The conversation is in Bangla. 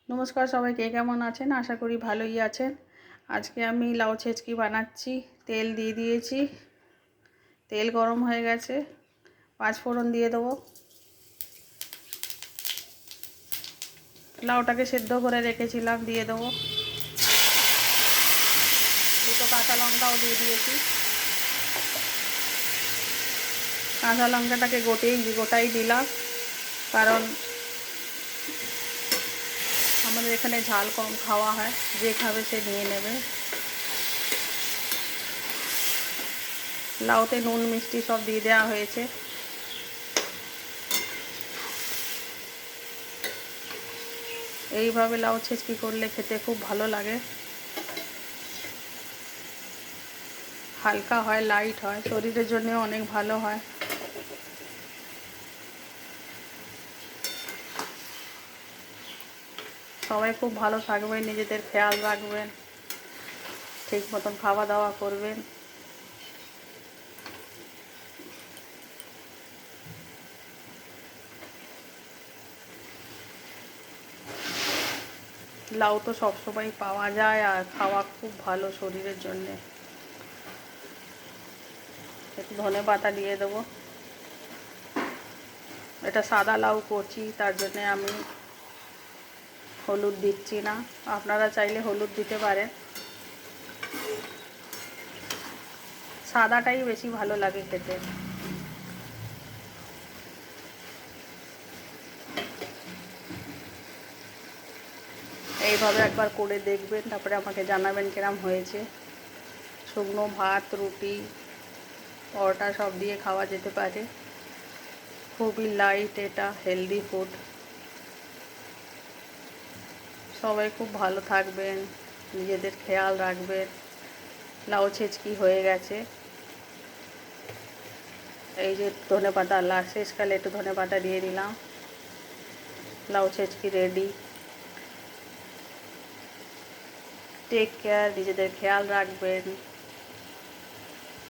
নমস্কার সবাইকে, কেমন আছেন? আশা করি ভালোই আছেন। আজকে আমি লাউ ছেচকি বানাচ্ছি। তেল দিয়ে দিয়েছি, তেল গরম হয়ে গেছে। 5 ফোড়ন দিয়ে দেবো। লাউটাকে সেদ্ধ করে রেখেছিলাম, দিয়ে দেবো। দুটো কাঁচা লঙ্কাও দিয়ে দিয়েছি। কাঁচা লঙ্কাটাকে গোটাই দিলাম, কারণ আমাদের এখানে ঝাল কম খাওয়া হয়, যে খাবে সে নিয়ে নেবে। লাউতে নুন মিষ্টি সব দিয়ে দেওয়া হয়েছে। এইভাবে লাউ ছেচকি করলে খেতে খুব ভালো লাগে। হালকা হয়, লাইট হয়, শরীরের জন্য অনেক ভালো হয়। সবাই খুব ভালো থাকবেন, নিজেদের খেয়াল রাখবেন, ঠিক মতন খাওয়া দাওয়া করবেন। লাউ তো সবসময় পাওয়া যায়, আর খাওয়া খুব ভালো শরীরের জন্যে। একটু ধনেপাতা দিয়ে দেবো। এটা সাদা লাউ করছি, তার জন্যে আমি হলুদ দিচ্ছি না। আপনারা চাইলে হলুদ দিতে পারেন, সাদাটাই বেশি ভালো লাগে খেতে। এইভাবে একবার করে দেখবেন, তারপরে আমাকে জানাবেন কিরম হয়েছে। শুকনো ভাত, রুটি, পরোটা সব দিয়ে খাওয়া যেতে পারে। খুবই লাইট, এটা হেলদি ফুড। সবাই খুব ভালো থাকবেন, নিজেদের খেয়াল রাখবেন। লাউ ছেচকি হয়ে গেছে। এই যে ধনেপাতা, শেষকালে একটু ধনেপাতা দিয়ে দিলাম। লাউ ছেচকি রেডি। টেক কেয়ার, নিজেদের খেয়াল রাখবেন।